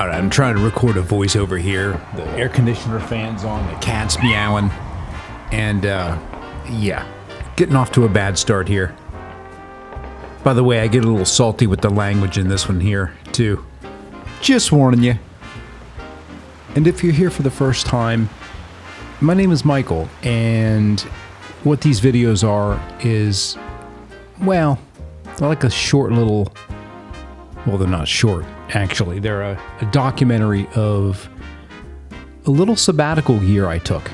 All right, I'm trying to record a voiceover here. The air conditioner fan's on, the cat's meowing, and yeah, getting off to a bad start here. By the way, I get a little salty with the language in this one here, too. Just warning you. And if you're here for the first time, my name is Michael, and what these videos are is, well, they're like a short little, well, they're not short, actually. They're a documentary of a little sabbatical year I took.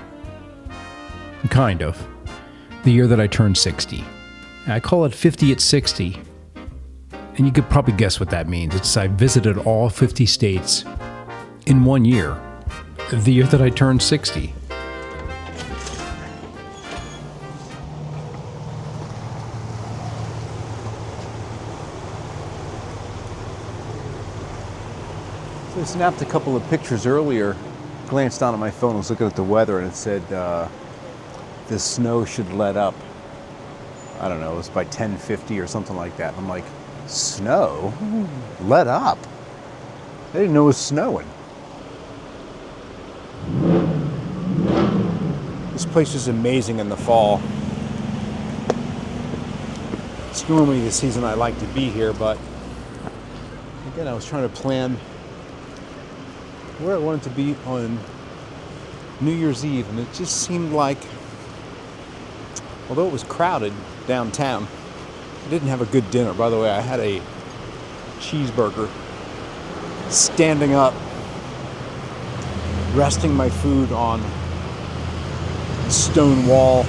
Kind of. The year that I turned 60. I call it 50 at 60. And you could probably guess what that means. It's I visited all 50 states in 1 year. The year that I turned 60. So I snapped a couple of pictures earlier, glanced down at my phone, was looking at the weather, and it said the snow should let up. I don't know, it was by 10:50 or something like that. I'm like, snow? Let up? I didn't know it was snowing. This place is amazing in the fall. It's normally the season I like to be here, but again, I was trying to plan where I wanted to be on New Year's Eve, and it just seemed like, although it was crowded downtown, I didn't have a good dinner. By the way, I had a cheeseburger, standing up, resting my food on a stone wall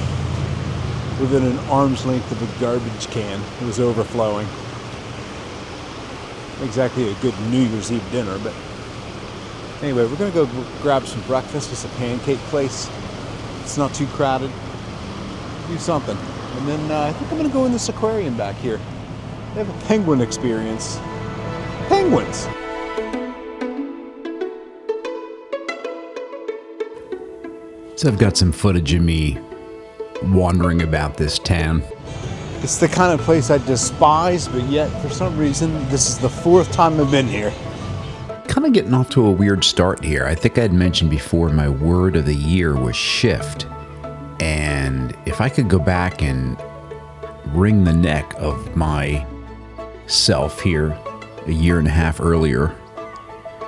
within an arm's length of a garbage can. It was overflowing. Exactly a good New Year's Eve dinner, but anyway, we're going to go grab some breakfast. It's a pancake place. It's not too crowded. Do something. And then I think I'm going to go in this aquarium back here. They have a penguin experience. Penguins! So I've got some footage of me wandering about this town. It's the kind of place I despise, but yet for some reason this is the fourth time I've been here. Kind of getting off to a weird start here. I think I had mentioned before my word of the year was shift. And if I could go back and wring the neck of my self here a year and a half earlier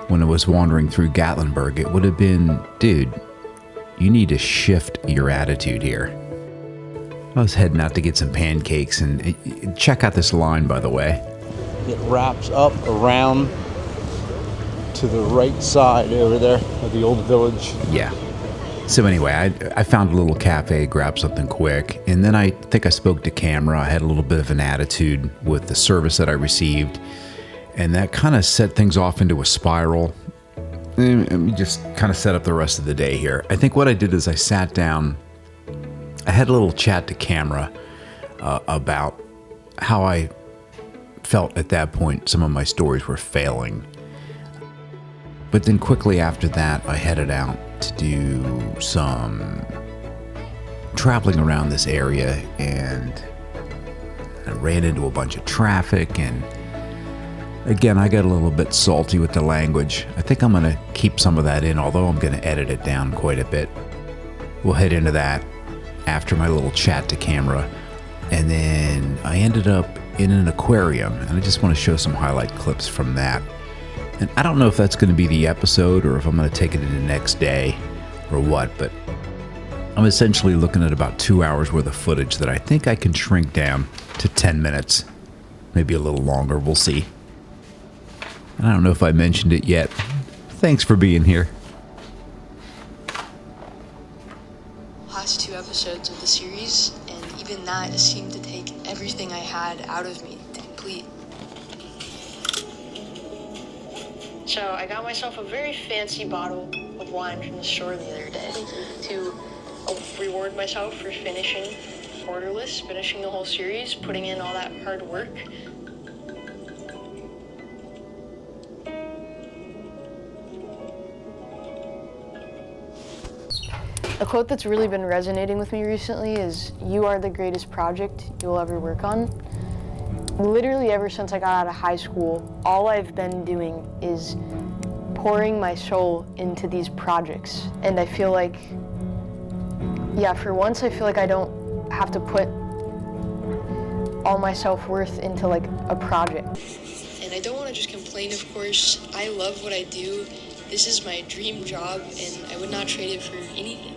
when I was wandering through Gatlinburg, it would have been, dude, you need to shift your attitude here. I was heading out to get some pancakes, and check out this line, by the way. It wraps up around to the right side over there of the old village. Yeah. So anyway, I found a little cafe, grabbed something quick, and then I think I spoke to camera. I had a little bit of an attitude with the service that I received, and that kind of set things off into a spiral. And just kind of set up the rest of the day here. I think what I did is I sat down, I had a little chat to camera about how I felt at that point some of my stories were failing. But then quickly after that, I headed out to do some traveling around this area, and I ran into a bunch of traffic, and again, I got a little bit salty with the language. I think I'm going to keep some of that in, although I'm going to edit it down quite a bit. We'll head into that after my little chat to camera. And then I ended up in an aquarium, and I just want to show some highlight clips from that. And I don't know if that's going to be the episode or if I'm going to take it in the next day or what, but I'm essentially looking at about 2 hours worth of footage that I think I can shrink down to 10 minutes. Maybe a little longer, we'll see. And I don't know if I mentioned it yet. Thanks for being here. Last 2 episodes of the series, and even that seemed to take everything I had out of me to complete. So I got myself a very fancy bottle of wine from the store the other day to reward myself for finishing Borderless, finishing the whole series, putting in all that hard work. A quote that's really been resonating with me recently is, "You are the greatest project you'll ever work on." Literally ever since I got out of high school, all I've been doing is pouring my soul into these projects. And I feel like, yeah, for once I feel like I don't have to put all my self-worth into like a project. And I don't want to just complain, of course. I love what I do. This is my dream job, and I would not trade it for anything.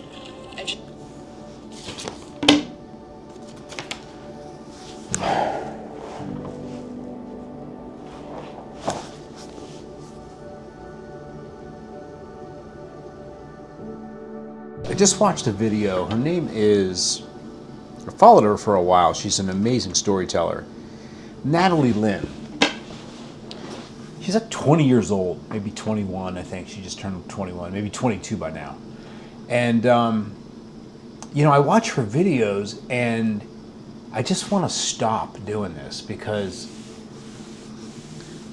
I just watched a video. Her name is, I followed her for a while. She's an amazing storyteller. Natalie Lynn. She's like 20 years old, maybe 21, I think. She just turned 21, maybe 22 by now. And, you know, I watch her videos and I just want to stop doing this because,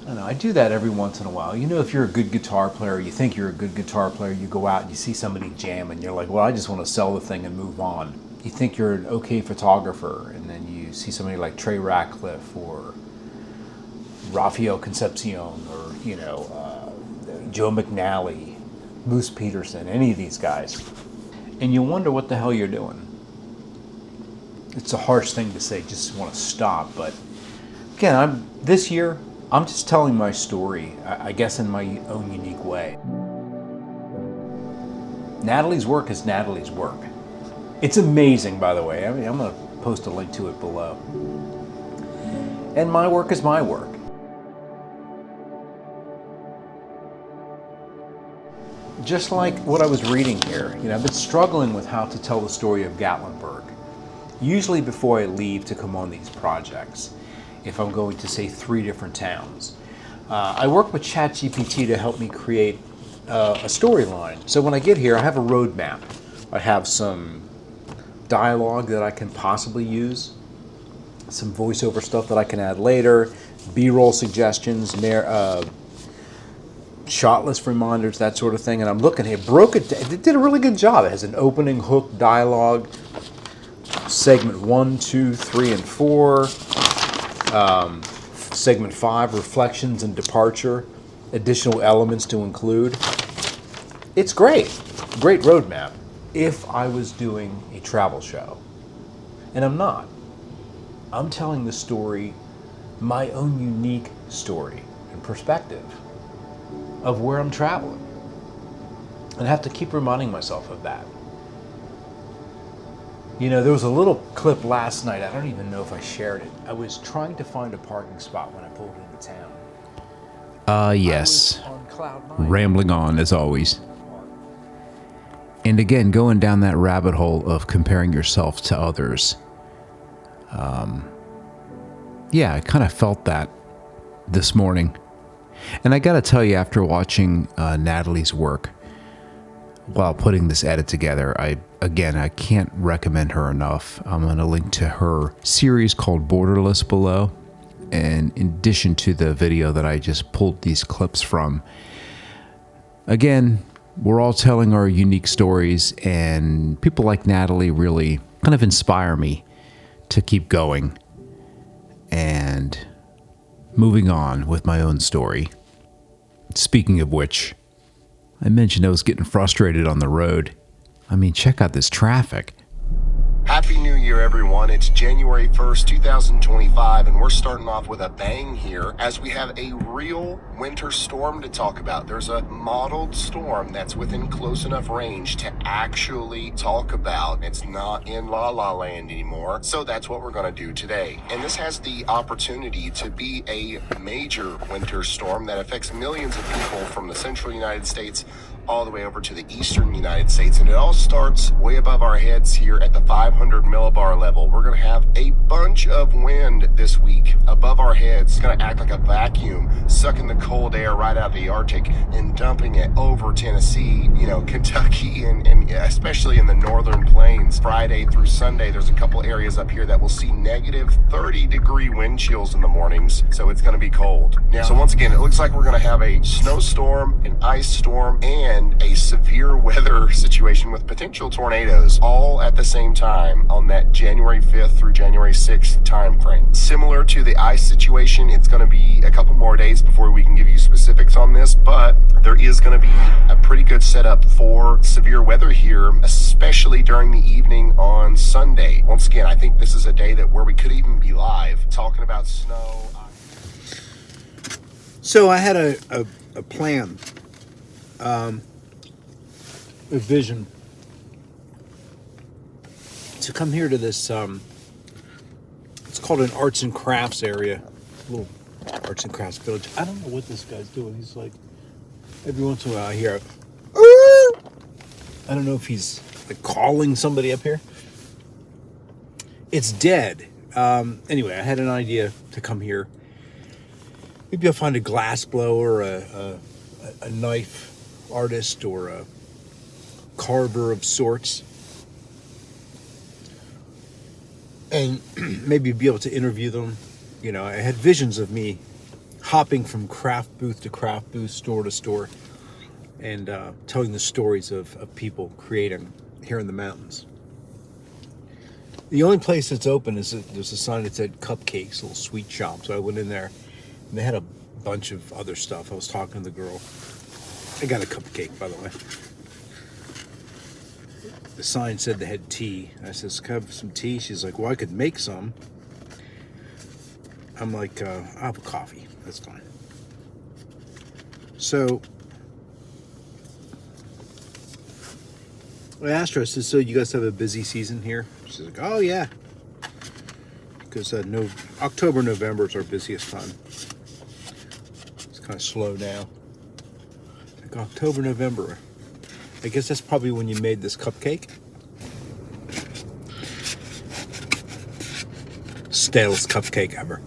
I don't know, I do that every once in a while. You know, if you're a good guitar player, you think you're a good guitar player, you go out and you see somebody jam and you're like, well, I just want to sell the thing and move on. You think you're an okay photographer, and then you see somebody like Trey Ratcliffe or Rafael Concepcion or, you know, Joe McNally, Moose Peterson, any of these guys. And you wonder what the hell you're doing. It's a harsh thing to say, just want to stop. But again, this year, I'm just telling my story, I guess in my own unique way. Natalie's work is Natalie's work. It's amazing, by the way. I mean, I'm going to post a link to it below. And my work is my work. Just like what I was reading here, you know, I've been struggling with how to tell the story of Gatlinburg. Usually before I leave to come on these projects, if I'm going to say 3 different towns. I work with ChatGPT to help me create a storyline. So when I get here, I have a roadmap. I have some dialogue that I can possibly use, some voiceover stuff that I can add later, B-roll suggestions, shot list reminders, that sort of thing. And I'm looking here, it did a really good job. It has an opening, hook, dialogue, segment 1, 2, 3, and 4. Segment 5, reflections and departure, additional elements to include. It's great roadmap if I was doing a travel show. And I'm not. I'm telling the story, my own unique story and perspective of where I'm traveling. And I have to keep reminding myself of that. You know, there was a little clip last night, I don't even know if I shared it. I was trying to find a parking spot when I pulled into town. Yes. Rambling on as always. And again, going down that rabbit hole of comparing yourself to others. Yeah, I kind of felt that this morning. And I got to tell you, after watching Natalie's work while putting this edit together, I can't recommend her enough. I'm going to link to her series called Borderless below. And in addition to the video that I just pulled these clips from, again, we're all telling our unique stories, and people like Natalie really kind of inspire me to keep going and moving on with my own story. Speaking of which, I mentioned I was getting frustrated on the road. I mean, check out this traffic. Happy New Year, everyone. It's January 1st, 2025, and we're starting off with a bang here as we have a real winter storm to talk about. There's a modeled storm that's within close enough range to actually talk about. It's not in La La Land anymore, so that's what we're going to do today. And this has the opportunity to be a major winter storm that affects millions of people from the central United States all the way over to the eastern United States. And it all starts way above our heads here at the 500 millibar level. We're going to have a bunch of wind this week above our heads. It's going to act like a vacuum, sucking the cold air right out of the Arctic and dumping it over Tennessee, you know, Kentucky, and especially in the northern plains. Friday through Sunday, there's a couple areas up here that will see negative 30-degree wind chills in the mornings, so it's going to be cold. Now, so once again, it looks like we're going to have a snowstorm, an ice storm, and a severe weather situation with potential tornadoes all at the same time on that January 5th through January 6th 6 time frame. Similar to the ice situation, it's going to be a couple more days before we can give you specifics on this, but there is going to be a pretty good setup for severe weather here, especially during the evening on Sunday. Once again, I think this is a day where we could even be live talking about snow. So I had a plan, a vision to come here to this, it's called an arts and crafts area, little arts and crafts village. I don't know what this guy's doing. He's like, every once in a while I hear, I don't know if he's like calling somebody up here. It's dead. Anyway, I had an idea to come here. Maybe I'll find a glass blower, a knife artist, or a carver of sorts, and maybe be able to interview them. You know, I had visions of me hopping from craft booth to craft booth, store to store, and telling the stories of people creating here in the mountains. The only place that's open is there's a sign that said Cupcakes, a little sweet shop. So I went in there, and they had a bunch of other stuff. I was talking to the girl. I got a cupcake, by the way. The sign said they had tea. I said, "Can I have some tea?" She's like, "Well, I could make some." I'm like, "I'll have a coffee. That's fine." So I asked her, I said, "So you guys have a busy season here?" She's like, "Oh, yeah." Because October, November is our busiest time. It's kind of slow now. Like October, November. I guess that's probably when you made this cupcake. Stalest cupcake ever.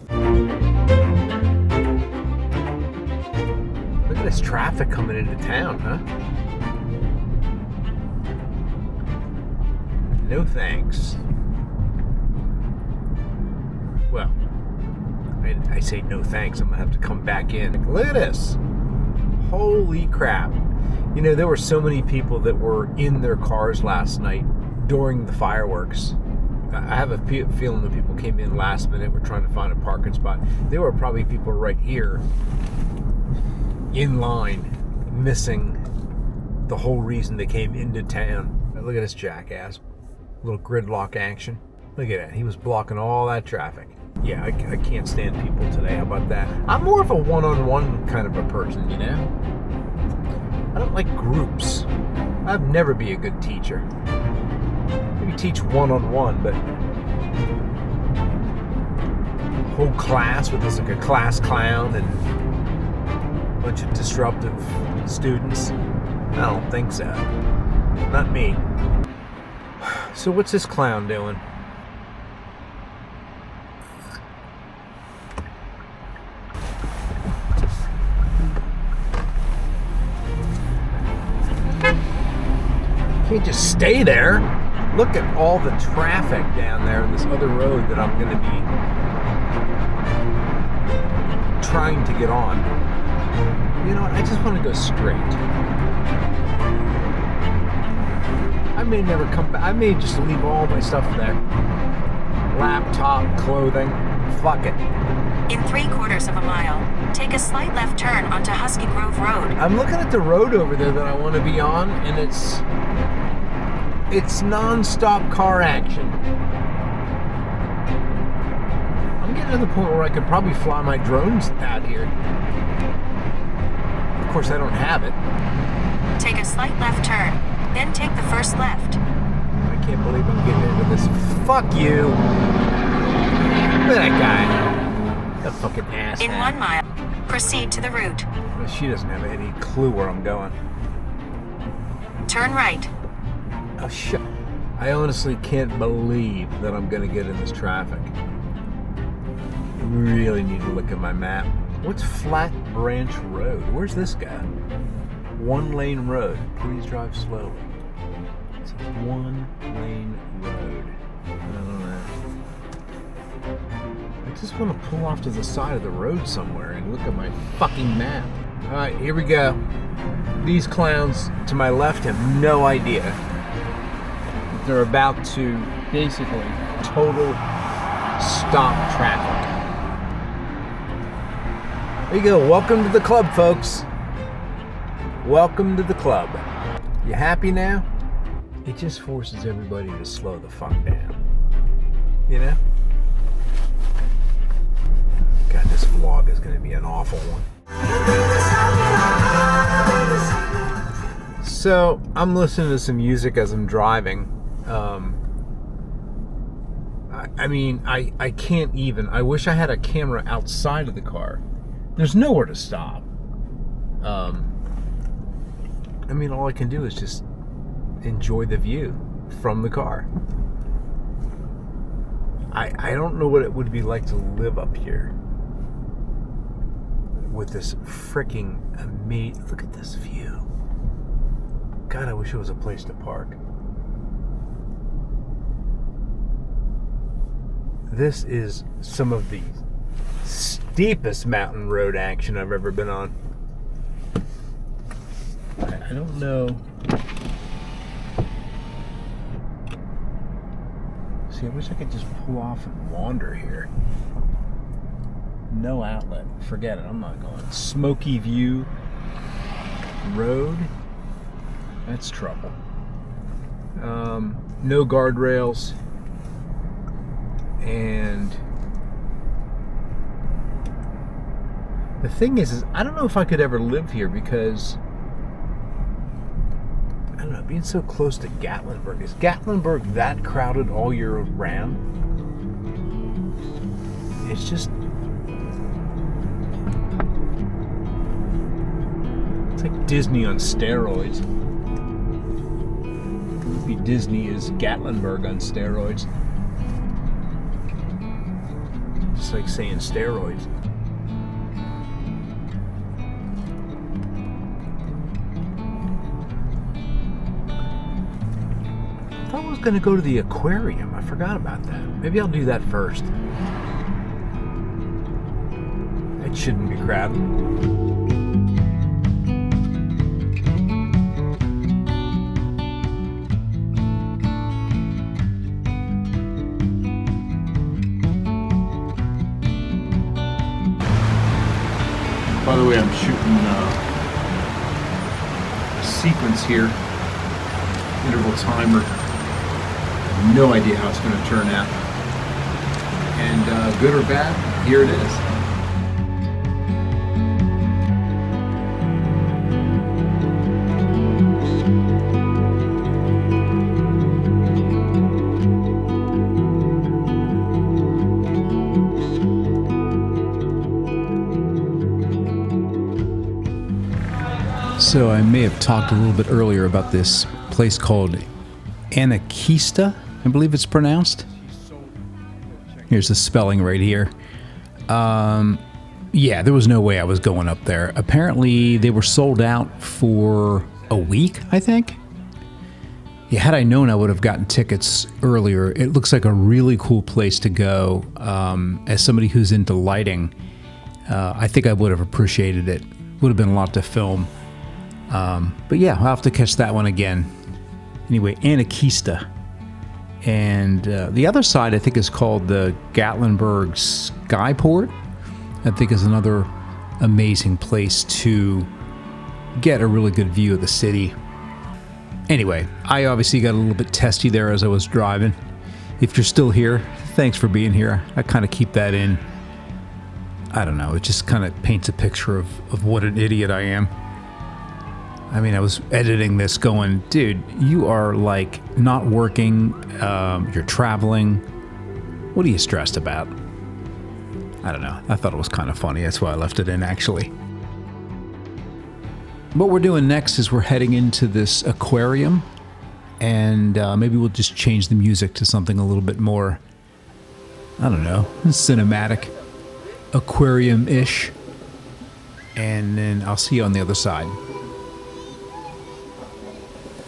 Look at this traffic coming into town, huh? No thanks. Well, I say no thanks. I'm gonna have to come back in. Look at this. Holy crap. You know, there were so many people that were in their cars last night during the fireworks. I have a feeling that people came in last minute, were trying to find a parking spot. There were probably people right here in line missing the whole reason they came into town. Look at this jackass. Little gridlock action. Look at that. He was blocking all that traffic. Yeah, I can't stand people today. How about that? I'm more of a one-on-one kind of a person, you know? I don't like groups. I'd never be a good teacher. Maybe teach one-on-one, but whole class with this, like a class clown and a bunch of disruptive students. I don't think so. Not me. So what's this clown doing? Can't just stay there. Look at all the traffic down there in this other road that I'm going to be trying to get on. You know what? I just want to go straight. I may never come back. I may just leave all my stuff there. Laptop, clothing. Fuck it. In 3/4 of a mile, take a slight left turn onto Husky Grove Road. I'm looking at the road over there that I want to be on, and it's non-stop car action. I'm getting to the point where I could probably fly my drones out here. Of course, I don't have it. Take a slight left turn, then take the first left. I can't believe I'm getting into this. Fuck you. Look at that guy. That fucking ass. In 1 mile, proceed to the route. She doesn't have any clue where I'm going. Turn right. Oh, shit. I honestly can't believe that I'm going to get in this traffic. I really need to look at my map. What's Flat Branch Road? Where's this guy? 1-lane road. Please drive slowly. It's a 1-lane road. I don't know. I just want to pull off to the side of the road somewhere and look at my fucking map. Alright, here we go. These clowns to my left have no idea. They're about to basically total stop traffic. There you go. Welcome to the club, folks. Welcome to the club. You happy now? It just forces everybody to slow the fuck down. You know? God, this vlog is going to be an awful one. So, I'm listening to some music as I'm driving. I can't even. I wish I had a camera outside of the car. There's nowhere to stop. All I can do is just enjoy the view from the car. I don't know what it would be like to live up here with this freaking amazing. Look at this view. God, I wish it was a place to park. This is some of the steepest mountain road action I've ever been on. I don't know. See, I wish I could just pull off and wander here. No outlet. Forget it. I'm not going. Smoky View Road. That's trouble. No guardrails. And the thing is I don't know if I could ever live here because, I don't know, being so close to Gatlinburg. Is Gatlinburg that crowded all year round? It's just, it's like Disney on steroids. Maybe Disney is Gatlinburg on steroids. Just like saying steroids. I thought I was going to go to the aquarium. I forgot about that. Maybe I'll do that first. It shouldn't be crowded. By the way, I'm shooting a sequence here, interval timer. No idea how it's going to turn out. And good or bad, here it is. So I may have talked a little bit earlier about this place called Anakista, I believe it's pronounced. Here's the spelling right here. Yeah, there was no way I was going up there. Apparently they were sold out for a week, I think. Yeah, had I known, I would have gotten tickets earlier. It looks like a really cool place to go. As somebody who's into lighting, I think I would have appreciated it. Would have been a lot to film. But yeah, I'll have to catch that one again. Anyway, Anakista. And the other side, I think, is called the Gatlinburg Skyport. I think is another amazing place to get a really good view of the city. Anyway, I obviously got a little bit testy there as I was driving. If you're still here, thanks for being here. I kind of keep that in. I don't know, it just kind of paints a picture of what an idiot I am. I mean, I was editing this going, dude, you are like not working, you're traveling. What are you stressed about? I don't know. I thought it was kind of funny. That's why I left it in, actually. What we're doing next is we're heading into this aquarium, and maybe we'll just change the music to something a little bit more, I don't know, cinematic, aquarium-ish. And then I'll see you on the other side.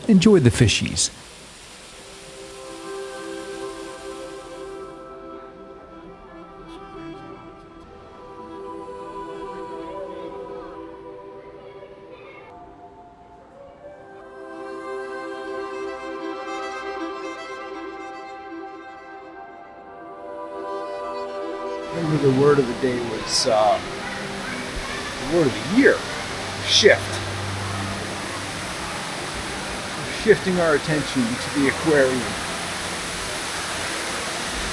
Enjoy the fishies. Remember the word of the day was, the word of the year, shift. We're shifting our attention to the aquarium.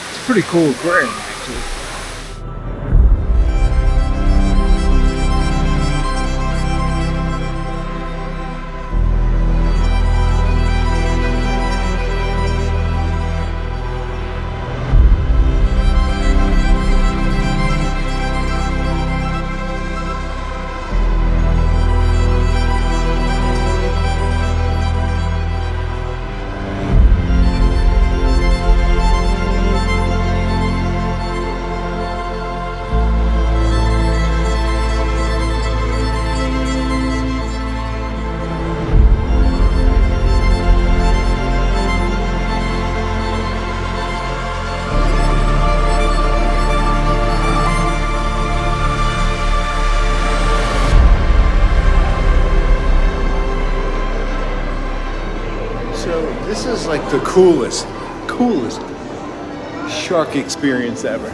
It's a pretty cool aquarium, actually. This is like the coolest shark experience ever.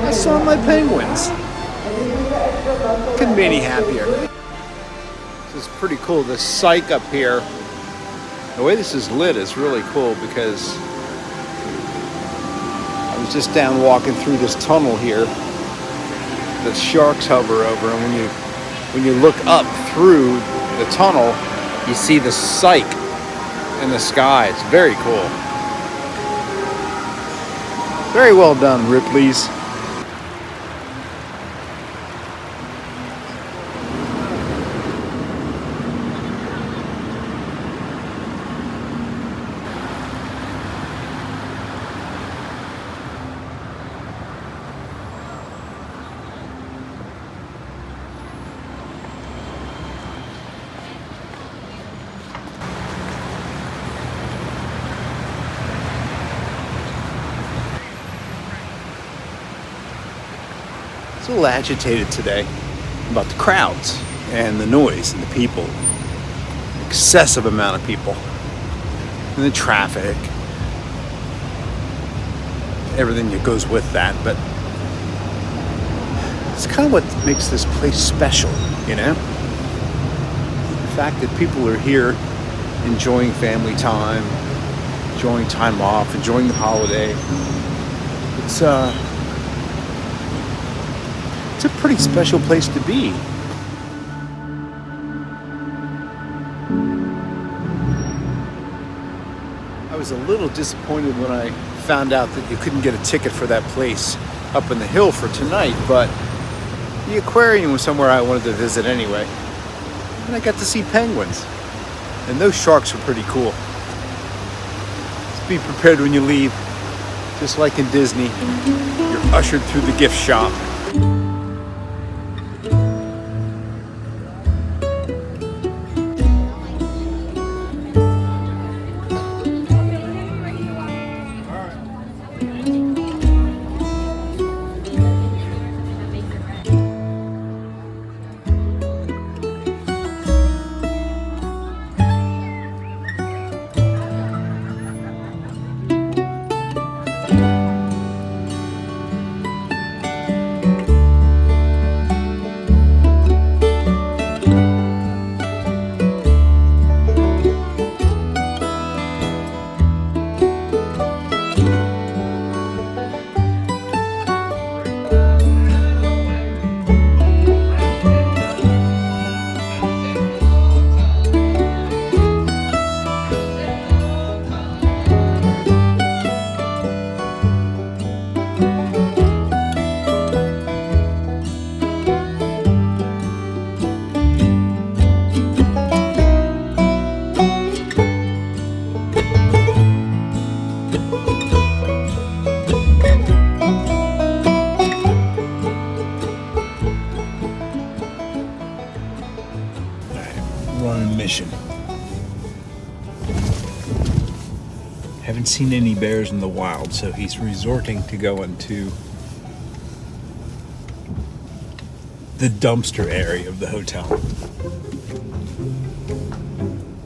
I saw my penguins. Couldn't be any happier. This is pretty cool. This cyc up here, the way this is lit is really cool because I was just down walking through this tunnel here that sharks hover over, and when you look up through the tunnel, you see the cyc in the sky. It's very cool. Very well done, Ripley's. A little agitated today about the crowds and the noise and the people, excessive amount of people, and the traffic, everything that goes with that. But it's kind of what makes this place special, you know? The fact that people are here enjoying family time, enjoying time off, enjoying the holiday. It's a pretty special place to be. I was a little disappointed when I found out that you couldn't get a ticket for that place up in the hill for tonight, but the aquarium was somewhere I wanted to visit anyway. And I got to see penguins. And those sharks were pretty cool. Just be prepared when you leave. Just like in Disney, you're ushered through the gift shop. mission. Haven't seen any bears in the wild, so he's resorting to going to the dumpster area of the hotel.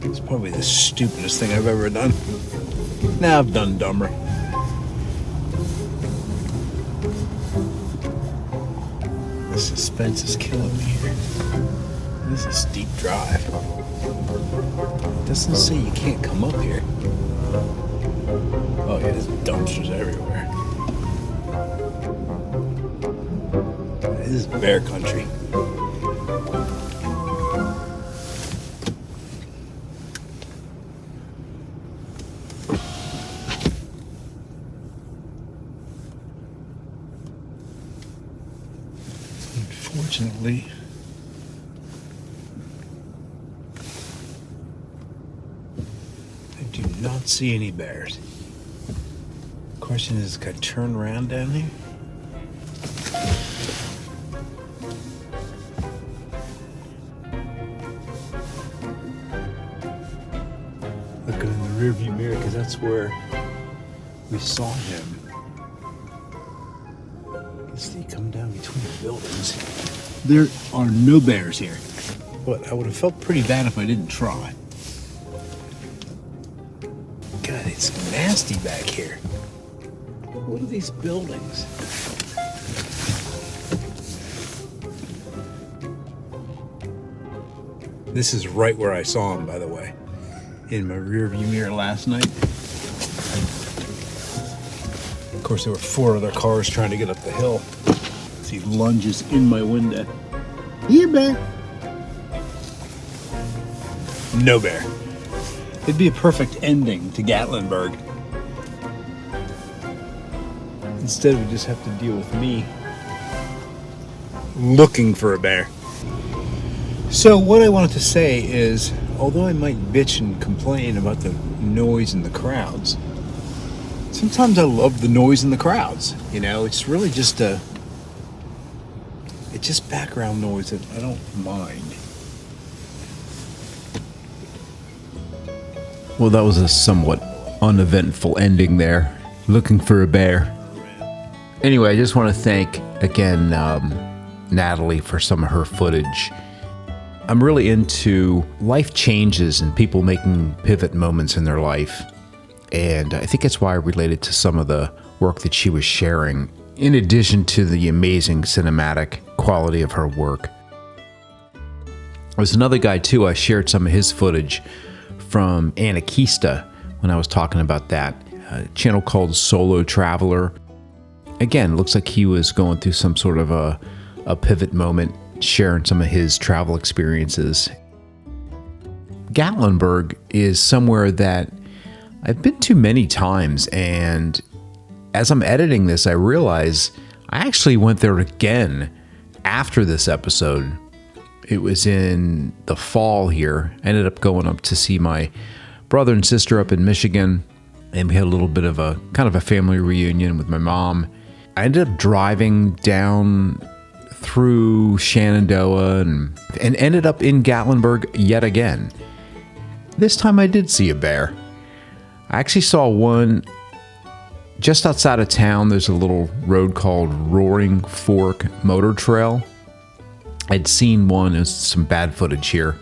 It's probably the stupidest thing I've ever done. Now I've done dumber. The suspense is killing me here. This is a steep drive. It doesn't say you can't come up here. Oh yeah, there's dumpsters everywhere. This is bear country. Unfortunately, I do not see any bears. Question is, can I turn around down here? Looking in the rearview mirror, because that's where we saw him. You see him come down between the buildings. There are no bears here, but I would have felt pretty bad if I didn't try. God, it's nasty back here. What are these buildings? This is right where I saw him, by the way, in my rearview mirror last night. Of course, there were 4 other cars trying to get up the hill. As he lunges in my window. Here, bear. No bear. It'd be a perfect ending to Gatlinburg. Instead, we just have to deal with me looking for a bear. So what I wanted to say is, although I might bitch and complain about the noise in the crowds, sometimes I love the noise in the crowds. You know, it's really just it's just background noise that I don't mind. Well, that was a somewhat uneventful ending there. Looking for a bear. Anyway, I just want to thank, again, Natalie for some of her footage. I'm really into life changes and people making pivot moments in their life. And I think that's why I related to some of the work that she was sharing, in addition to the amazing cinematic quality of her work. There's another guy, too. I shared some of his footage from Anarchista when I was talking about that. A channel called Solo Traveler. Again, looks like he was going through some sort of a pivot moment, sharing some of his travel experiences. Gatlinburg is somewhere that I've been to many times, and as I'm editing this, I realize I actually went there again after this episode. It was in the fall here. I ended up going up to see my brother and sister up in Michigan, and we had a little bit of a kind of a family reunion with my mom. I ended up driving down through Shenandoah and ended up in Gatlinburg yet again. This time I did see a bear. I actually saw one just outside of town. There's a little road called Roaring Fork Motor Trail. I'd seen one. There's some bad footage here.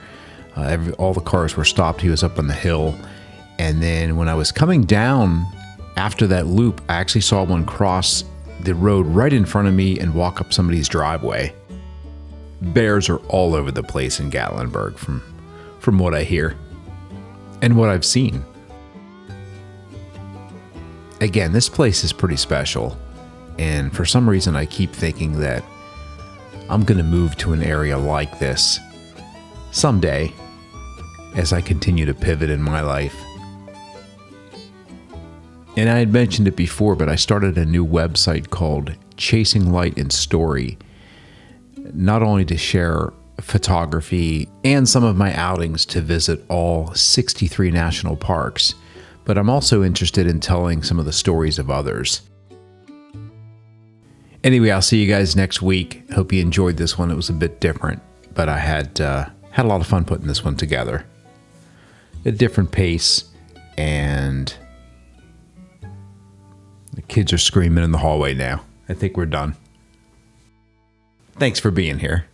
All the cars were stopped. He was up on the hill. And then when I was coming down after that loop, I actually saw one cross the road right in front of me and walk up somebody's driveway. Bears are all over the place in Gatlinburg from what I hear and what I've seen. Again, this place is pretty special, and for some reason I keep thinking that I'm going to move to an area like this someday as I continue to pivot in my life. And I had mentioned it before, but I started a new website called Chasing Light and Story, not only to share photography and some of my outings to visit all 63 national parks, but I'm also interested in telling some of the stories of others. Anyway, I'll see you guys next week. Hope you enjoyed this one. It was a bit different, but I had a lot of fun putting this one together. a different pace, and the kids are screaming in the hallway now. I think we're done. Thanks for being here.